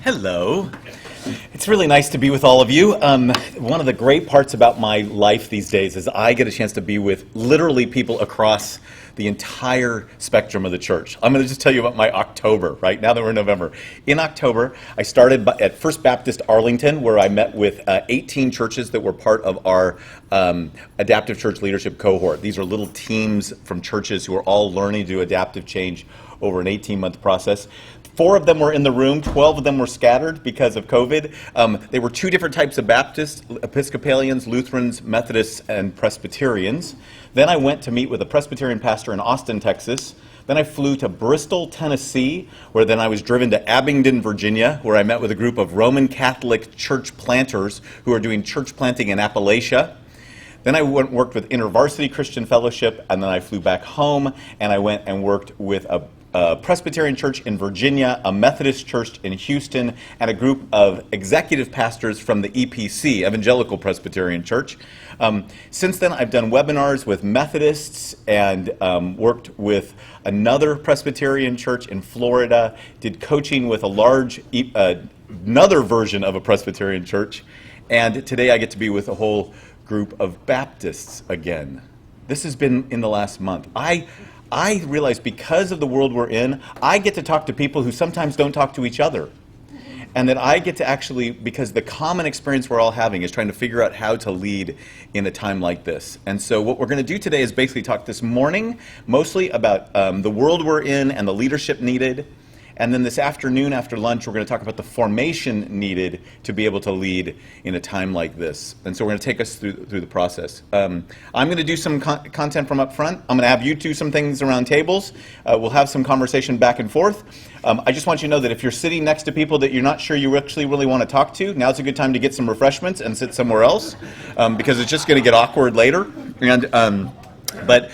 Hello. It's really nice to be with all of you. One of the great parts about my life these days is I get a chance to be with literally people across the entire spectrum of the church. I'm going to just tell you about my October, right? Now that we're in November. In October, I started at First Baptist Arlington, where I met with 18 churches that were part of our adaptive church leadership cohort. These are little teams from churches who are all learning to do adaptive change over an 18-month process. 4 of them were in the room, 12 of them were scattered because of COVID. They were 2 different types of Baptists, Episcopalians, Lutherans, Methodists, and Presbyterians. Then I went to meet with a Presbyterian pastor in Austin, Texas. Then I flew to Bristol, Tennessee, where then I was driven to Abingdon, Virginia, where I met with a group of Roman Catholic church planters who are doing church planting in Appalachia. Then I went and worked with InterVarsity Christian Fellowship, and then I flew back home, and I went and worked with a Presbyterian church in Virginia, a Methodist church in Houston, and a group of executive pastors from the EPC, Evangelical Presbyterian Church. Since then, I've done webinars with Methodists and worked with another Presbyterian church in Florida, did coaching with a large, another version of a Presbyterian church, and today I get to be with a whole group of Baptists again. This has been in the last month. I realize because of the world we're in, I get to talk to people who sometimes don't talk to each other. And that I get to actually, because the common experience we're all having is trying to figure out how to lead in a time like this. And so what we're going to do today is basically talk this morning mostly about the world we're in and the leadership needed. And then this afternoon after lunch, we're going to talk about the formation needed to be able to lead in a time like this. And so we're going to take us through the process. I'm going to do some content from up front. I'm going to have you do some things around tables. We'll have some conversation back and forth. I just want you to know that if you're sitting next to people that you're not sure you actually really want to talk to, now's a good time to get some refreshments and sit somewhere else, because it's just going to get awkward later. And But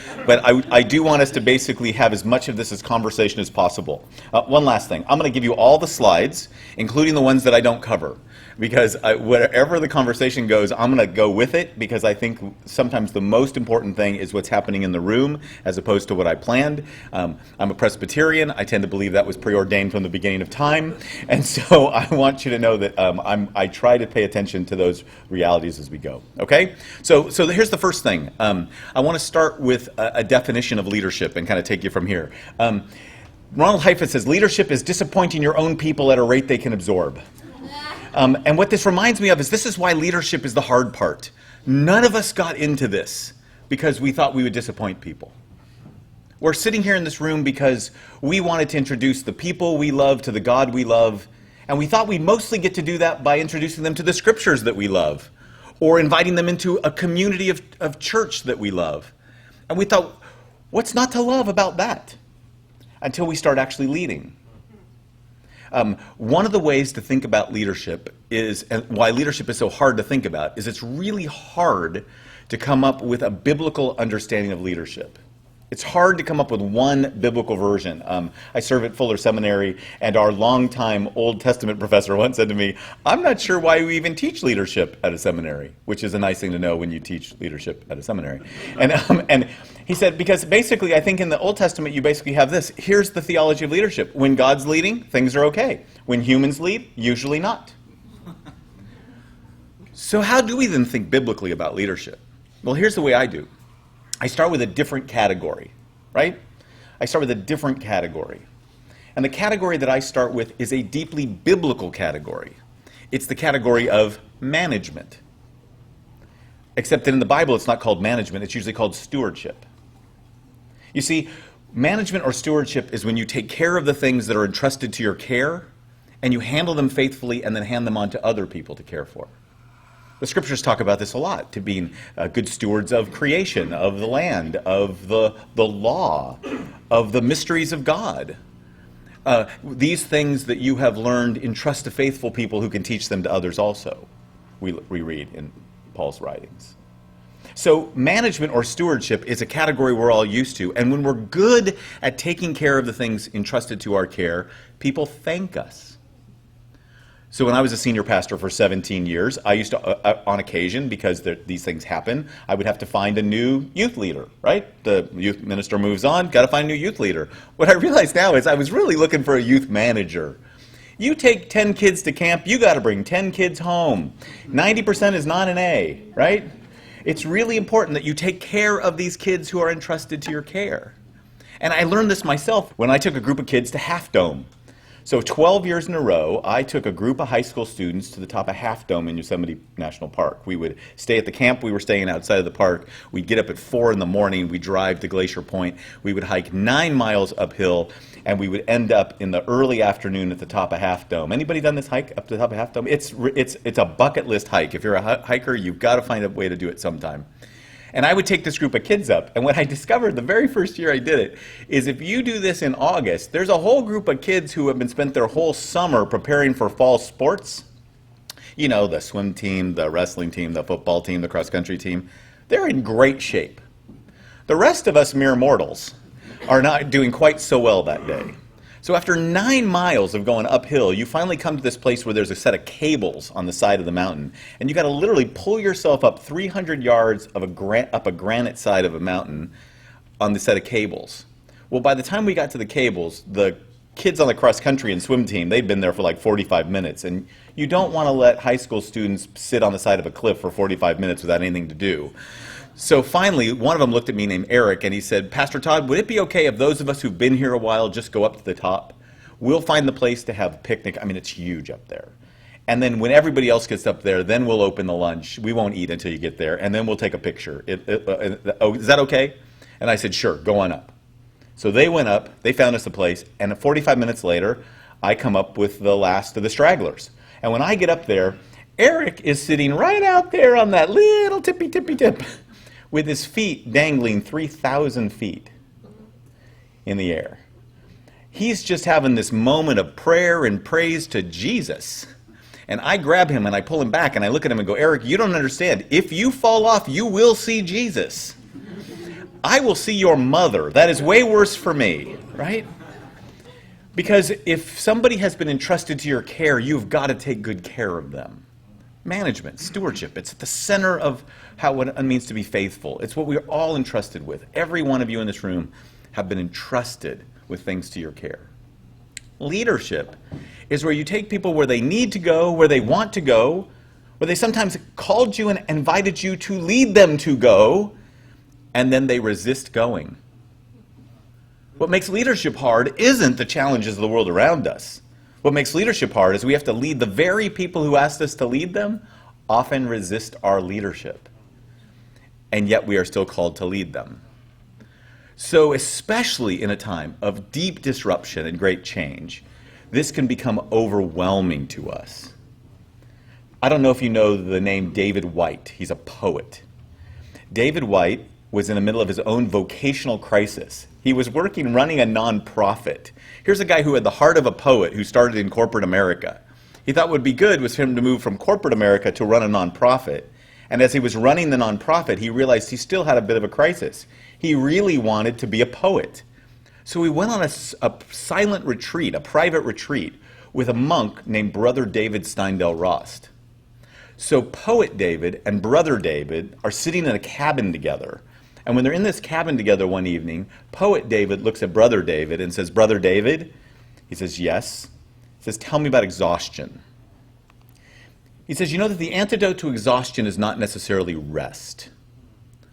I do want us to basically have as much of this as conversation as possible. One last thing. I'm going to give you all the slides, including the ones that I don't cover. Because wherever the conversation goes, I'm going to go with it, because I think sometimes the most important thing is what's happening in the room as opposed to what I planned. I'm a Presbyterian. I tend to believe that was preordained from the beginning of time. And so I want you to know that I try to pay attention to those realities as we go. Okay? So here's the first thing. I want to start with a definition of leadership and kind of take you from here. Ronald Heifetz says, leadership is disappointing your own people at a rate they can absorb. And what this reminds me of is this is why leadership is the hard part. None of us got into this because we thought we would disappoint people. We're sitting here in this room because we wanted to introduce the people we love to the God we love, and we thought we'd mostly get to do that by introducing them to the scriptures that we love, or inviting them into a community of church that we love. And we thought, what's not to love about that? Until we start actually leading. One of the ways to think about leadership is, and why leadership is so hard to think about, is it's really hard to come up with a biblical understanding of leadership. It's hard to come up with one biblical version. I serve at Fuller Seminary, and our longtime Old Testament professor once said to me, I'm not sure why we even teach leadership at a seminary, which is a nice thing to know when you teach leadership at a seminary. And he said, because basically I think in the Old Testament you basically have this. Here's the theology of leadership. When God's leading, things are okay. When humans lead, usually not. So how do we then think biblically about leadership? Well, here's the way I do. I start with a different category, right? I start with a different category. And the category that I start with is a deeply biblical category. It's the category of management. Except that in the Bible it's not called management, it's usually called stewardship. You see, management or stewardship is when you take care of the things that are entrusted to your care, and you handle them faithfully and then hand them on to other people to care for. The scriptures talk about this a lot, to being good stewards of creation, of the land, of the law, of the mysteries of God. These things that you have learned entrust to faithful people who can teach them to others also, we read in Paul's writings. So management or stewardship is a category we're all used to, and when we're good at taking care of the things entrusted to our care, people thank us. So when I was a senior pastor for 17 years, I used to, on occasion, because these things happen, I would have to find a new youth leader, right? The youth minister moves on, got to find a new youth leader. What I realize now is I was really looking for a youth manager. You take 10 kids to camp, you got to bring 10 kids home. 90% is not an A, right? It's really important that you take care of these kids who are entrusted to your care. And I learned this myself when I took a group of kids to Half Dome. So 12 years in a row, I took a group of high school students to the top of Half Dome in Yosemite National Park. We would stay at the camp we were staying outside of the park. We'd get up at 4 in the morning. We'd drive to Glacier Point. We would hike 9 miles uphill, and we would end up in the early afternoon at the top of Half Dome. Anybody done this hike up to the top of Half Dome? It's a bucket list hike. If you're a hiker, you've got to find a way to do it sometime. And I would take this group of kids up, and what I discovered the very first year I did it is if you do this in August, there's a whole group of kids who have been spent their whole summer preparing for fall sports. You know, the swim team, the wrestling team, the football team, the cross-country team. They're in great shape. The rest of us mere mortals are not doing quite so well that day. So after 9 miles of going uphill, you finally come to this place where there's a set of cables on the side of the mountain. And you got to literally pull yourself up 300 yards of up a granite side of a mountain on the set of cables. Well, by the time we got to the cables, the kids on the cross-country and swim team, they'd been there for like 45 minutes. And you don't want to let high school students sit on the side of a cliff for 45 minutes without anything to do. So finally, one of them looked at me named Eric, and he said, Pastor Todd, would it be okay if those of us who've been here a while just go up to the top? We'll find the place to have a picnic. I mean, it's huge up there. And then when everybody else gets up there, then we'll open the lunch. We won't eat until you get there, and then we'll take a picture. Is that okay? And I said, sure, go on up. So they went up, they found us a place, and 45 minutes later, I come up with the last of the stragglers. And when I get up there, Eric is sitting right out there on that little tippy tip, with his feet dangling 3,000 feet in the air. He's just having this moment of prayer and praise to Jesus. And I grab him and I pull him back and I look at him and go, Eric, you don't understand. If you fall off, you will see Jesus. I will see your mother. That is way worse for me, right? Because if somebody has been entrusted to your care, you've got to take good care of them. Management, stewardship, it's at the center of what it means to be faithful. It's what we're all entrusted with. Every one of you in this room have been entrusted with things to your care. Leadership is where you take people where they need to go, where they want to go, where they sometimes called you and invited you to lead them to go, and then they resist going. What makes leadership hard isn't the challenges of the world around us. What makes leadership hard is we have to lead the very people who asked us to lead them often resist our leadership. And yet we are still called to lead them. So especially in a time of deep disruption and great change, this can become overwhelming to us. I don't know if you know the name David White. He's a poet. David White was in the middle of his own vocational crisis. He was running a nonprofit. Here's a guy who had the heart of a poet who started in corporate America. He thought what would be good was for him to move from corporate America to run a nonprofit. And as he was running the nonprofit, he realized he still had a bit of a crisis. He really wanted to be a poet. So he went on a silent retreat, a private retreat, with a monk named Brother David Steindl-Rast. So Poet David and Brother David are sitting in a cabin together. And when they're in this cabin together one evening, Poet David looks at Brother David and says, Brother David? He says, yes. He says, tell me about exhaustion. He says, you know that the antidote to exhaustion is not necessarily rest.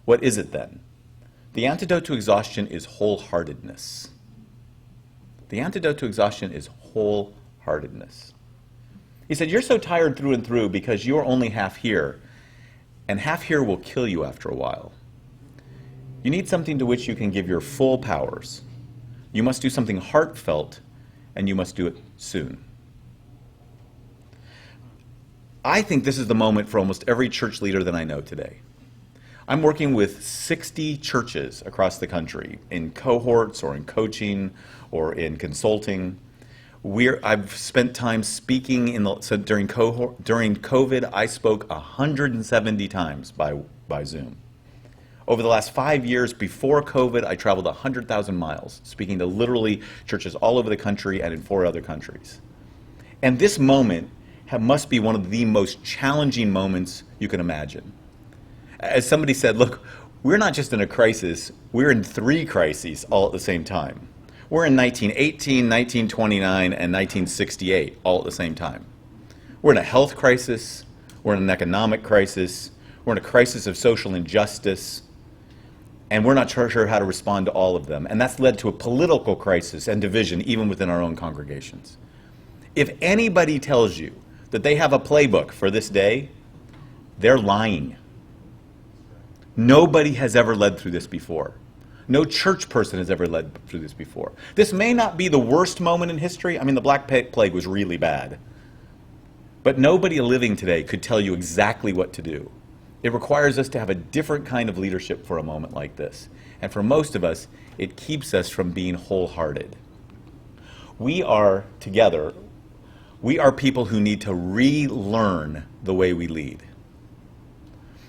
What is it then? The antidote to exhaustion is wholeheartedness. The antidote to exhaustion is wholeheartedness. He said, you're so tired through and through because you're only half here, and half here will kill you after a while. You need something to which you can give your full powers. You must do something heartfelt, and you must do it soon. I think this is the moment for almost every church leader that I know today. I'm working with 60 churches across the country in cohorts or in coaching or in consulting. I've spent time speaking during COVID, I spoke 170 times by Zoom. Over the last 5 years before COVID, I traveled 100,000 miles, speaking to literally churches all over the country and in 4 other countries. And this moment must be one of the most challenging moments you can imagine. As somebody said, look, we're not just in a crisis, we're in 3 crises all at the same time. We're in 1918, 1929, and 1968 all at the same time. We're in a health crisis, we're in an economic crisis, we're in a crisis of social injustice, and we're not sure how to respond to all of them. And that's led to a political crisis and division even within our own congregations. If anybody tells you that they have a playbook for this day, they're lying. Nobody has ever led through this before. No church person has ever led through this before. This may not be the worst moment in history. I mean, the Black Plague was really bad. But nobody living today could tell you exactly what to do. It requires us to have a different kind of leadership for a moment like this. And for most of us, it keeps us from being wholehearted. We are together, we are people who need to relearn the way we lead.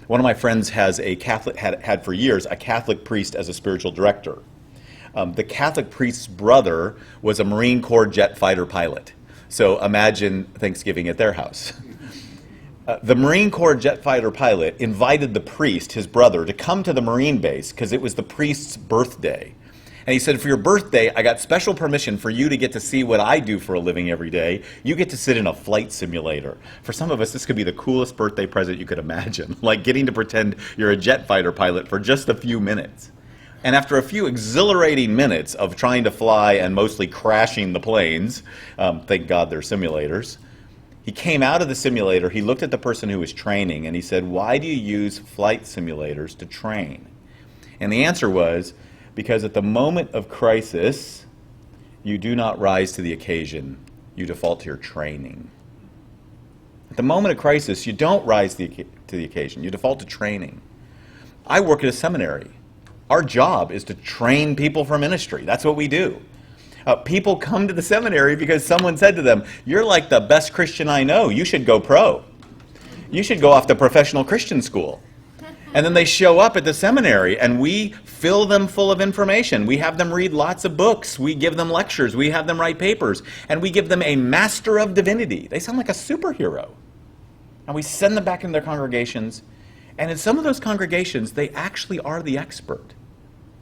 One of my friends has a Catholic, had for years, a Catholic priest as a spiritual director. The Catholic priest's brother was a Marine Corps jet fighter pilot. So imagine Thanksgiving at their house. The Marine Corps jet fighter pilot invited the priest, his brother, to come to the Marine base because it was the priest's birthday. And he said, for your birthday, I got special permission for you to get to see what I do for a living every day. You get to sit in a flight simulator. For some of us, this could be the coolest birthday present you could imagine, like getting to pretend you're a jet fighter pilot for just a few minutes. And after a few exhilarating minutes of trying to fly and mostly crashing the planes, thank God they're simulators, he came out of the simulator, he looked at the person who was training, and he said, why do you use flight simulators to train? And the answer was, because at the moment of crisis, you do not rise to the occasion, you default to your training. At the moment of crisis, you don't rise to the occasion, you default to training. I work at a seminary. Our job is to train people for ministry. That's what we do. People come to the seminary because someone said to them, you're like the best Christian I know, you should go pro. You should go off to professional Christian school. And then they show up at the seminary and we fill them full of information. We have them read lots of books. We give them lectures. We have them write papers. And we give them a master of divinity. They sound like a superhero. And we send them back into their congregations. And in some of those congregations, they actually are the expert.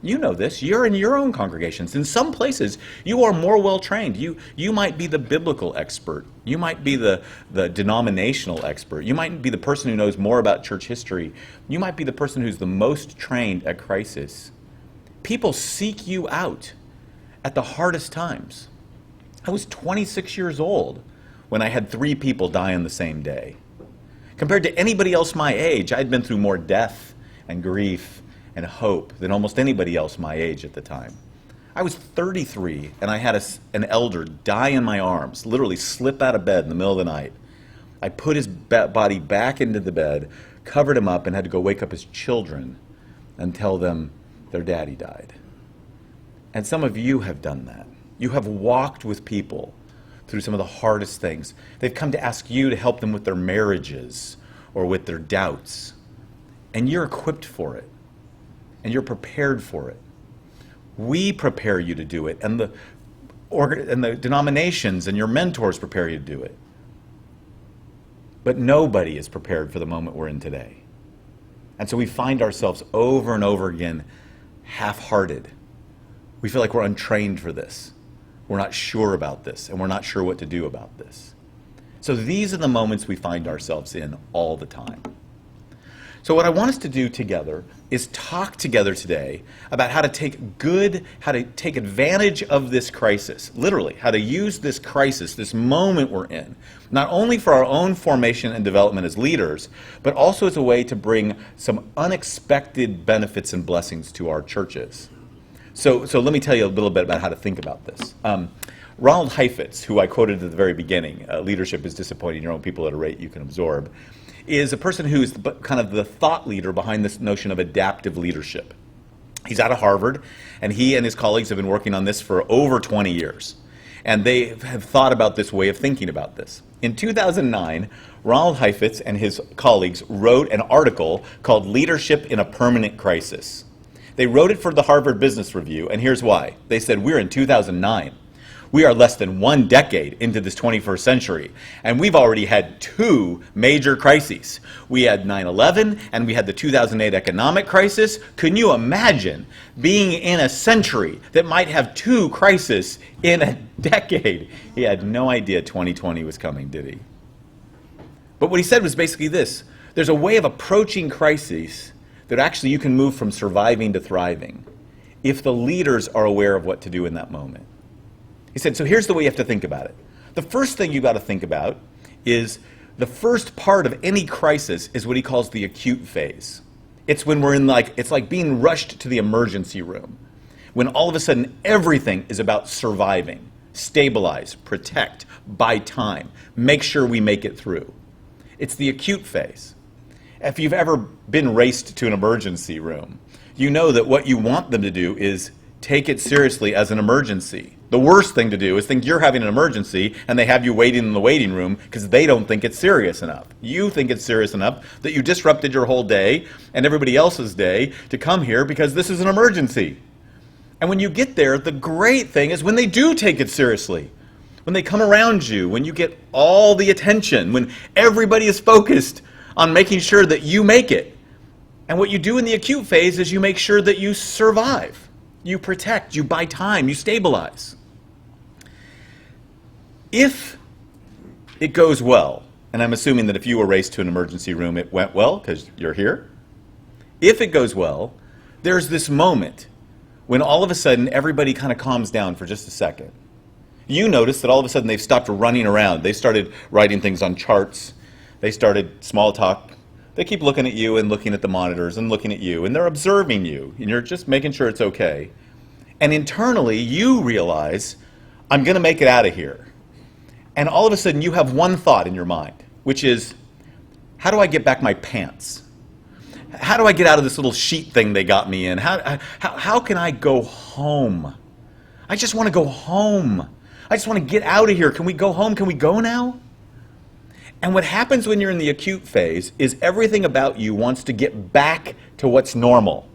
You know this. You're in your own congregations. In some places, you are more well-trained. You might be the biblical expert. You might be the denominational expert. You might be the person who knows more about church history. You might be the person who's the most trained at crisis. People seek you out at the hardest times. I was 26 years old when I had 3 people die on the same day. Compared to anybody else my age, I'd been through more death and grief and hope than almost anybody else my age at the time. I was 33 and I had an elder die in my arms, literally slip out of bed in the middle of the night. I put his body back into the bed, covered him up, and had to go wake up his children and tell them their daddy died. And some of you have done that. You have walked with people through some of the hardest things. They've come to ask you to help them with their marriages or with their doubts. And you're equipped for it. And you're prepared for it. We prepare you to do it, and the denominations and your mentors prepare you to do it. But nobody is prepared for the moment we're in today. And so we find ourselves over and over again half-hearted. We feel like we're untrained for this. We're not sure about this, and we're not sure what to do about this. So these are the moments we find ourselves in all the time. So what I want us to do together is talk together today about how to take advantage of this crisis, literally, how to use this crisis, this moment we're in, not only for our own formation and development as leaders, but also as a way to bring some unexpected benefits and blessings to our churches. So let me tell you a little bit about how to think about this. Ronald Heifetz, who I quoted at the very beginning, leadership is disappointing your own people at a rate you can absorb, is a person who's kind of the thought leader behind this notion of adaptive leadership. He's out of Harvard, and he and his colleagues have been working on this for over 20 years. And they have thought about this way of thinking about this. In 2009, Ronald Heifetz and his colleagues wrote an article called Leadership in a Permanent Crisis. They wrote it for the Harvard Business Review, and here's why. They said, we're in 2009. We are less than 1 decade into this 21st century, and we've already had 2 major crises. We had 9/11, and we had the 2008 economic crisis. Can you imagine being in a century that might have 2 crises in a decade? He had no idea 2020 was coming, did he? But what he said was basically this: there's a way of approaching crises that actually you can move from surviving to thriving if the leaders are aware of what to do in that moment. He said, so here's the way you have to think about it. The first thing you got to think about is the first part of any crisis is what he calls the acute phase. It's when we're in it's like being rushed to the emergency room, when all of a sudden everything is about surviving, stabilize, protect, buy time, make sure we make it through. It's the acute phase. If you've ever been raced to an emergency room, you know that what you want them to do is take it seriously as an emergency. The worst thing to do is think you're having an emergency and they have you waiting in the waiting room because they don't think it's serious enough. You think it's serious enough that you disrupted your whole day and everybody else's day to come here because this is an emergency. And when you get there, the great thing is when they do take it seriously. When they come around you, when you get all the attention, when everybody is focused on making sure that you make it. And what you do in the acute phase is you make sure that you survive. You protect, you buy time, you stabilize. If it goes well, and I'm assuming that if you were raced to an emergency room, it went well because you're here. If it goes well, there's this moment when all of a sudden everybody kind of calms down for just a second. You notice that all of a sudden they've stopped running around. They started writing things on charts. They started small talk. They keep looking at you and looking at the monitors and looking at you, and they're observing you, and you're just making sure it's okay. And internally, you realize, I'm going to make it out of here. And all of a sudden, you have one thought in your mind, which is, how do I get back my pants? How do I get out of this little sheet thing they got me in? How can I go home? I just want to go home. I just want to get out of here. Can we go home? Can we go now? And what happens when you're in the acute phase is everything about you wants to get back to what's normal.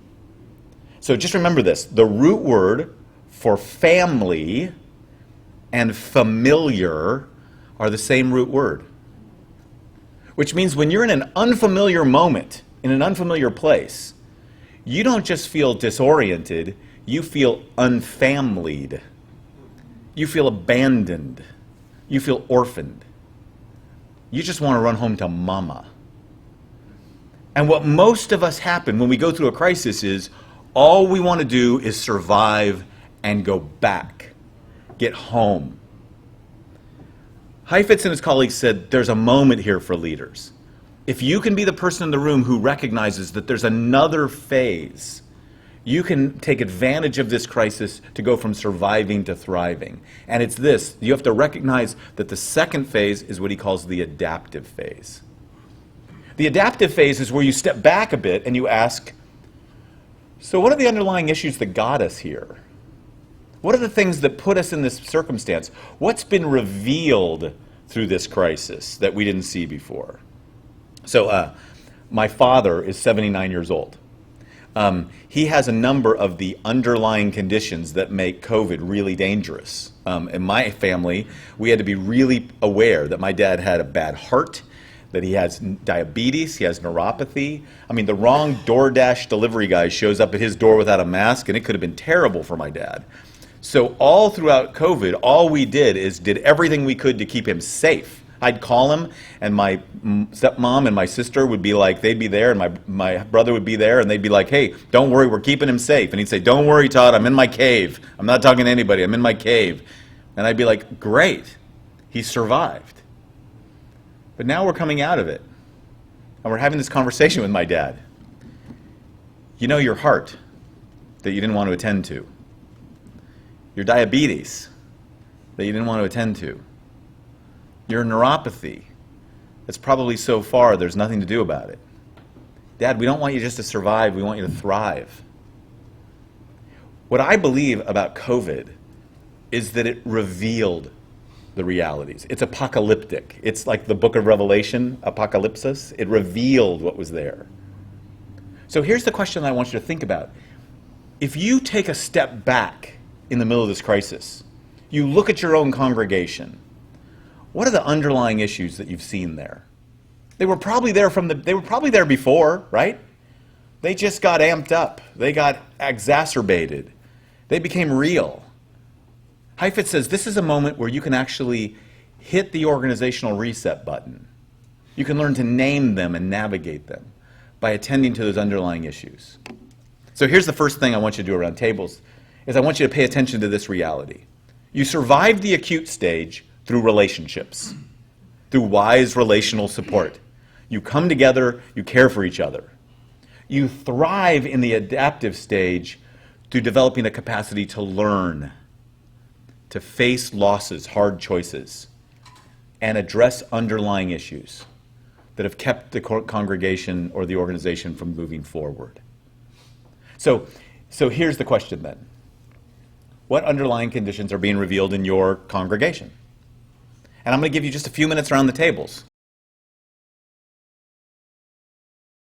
So just remember this. The root word for family and familiar are the same root word. Which means when you're in an unfamiliar moment, in an unfamiliar place, you don't just feel disoriented, you feel unfamilied. You feel abandoned. You feel orphaned. You just want to run home to mama. And what most of us happen when we go through a crisis is all we want to do is survive and go back, get home. Heifetz and his colleagues said there's a moment here for leaders. If you can be the person in the room who recognizes that there's another phase, you can take advantage of this crisis to go from surviving to thriving. And it's this: you have to recognize that the second phase is what he calls the adaptive phase. The adaptive phase is where you step back a bit and you ask, so what are the underlying issues that got us here? What are the things that put us in this circumstance? What's been revealed through this crisis that we didn't see before? So my father is 79 years old. He has a number of the underlying conditions that make COVID really dangerous. In my family, we had to be really aware that my dad had a bad heart, that he has diabetes, he has neuropathy. I mean, the wrong DoorDash delivery guy shows up at his door without a mask, and it could have been terrible for my dad. So all throughout COVID, all we did is did everything we could to keep him safe. I'd call him, and my stepmom and my sister would be like, they'd be there, and my brother would be there, and they'd be like, hey, don't worry, we're keeping him safe. And he'd say, don't worry, Todd, I'm in my cave. I'm not talking to anybody, I'm in my cave. And I'd be like, great, he survived. But now we're coming out of it, and we're having this conversation with my dad. You know your heart that you didn't want to attend to. Your diabetes that you didn't want to attend to. Your neuropathy that's probably so far there's nothing to do about it. Dad, we don't want you just to survive, we want you to thrive. What I believe about COVID is that it revealed the realities. It's apocalyptic. It's like the book of Revelation, apocalypsis. It revealed what was there. So here's the question I want you to think about. If you take a step back in the middle of this crisis, You look at your own congregation. What are the underlying issues that you've seen there? They were probably there before, right? They just got amped up. They got exacerbated. They became real. Heifetz says this is a moment where you can actually hit the organizational reset button. You can learn to name them and navigate them by attending to those underlying issues. So here's the first thing I want you to do around tables, is I want you to pay attention to this reality. You survive the acute stage through relationships, through wise relational support. You come together, you care for each other. You thrive in the adaptive stage through developing a capacity to learn, to face losses, hard choices, and address underlying issues that have kept the congregation or the organization from moving forward. So here's the question then. What underlying conditions are being revealed in your congregation? And I'm going to give you just a few minutes around the tables.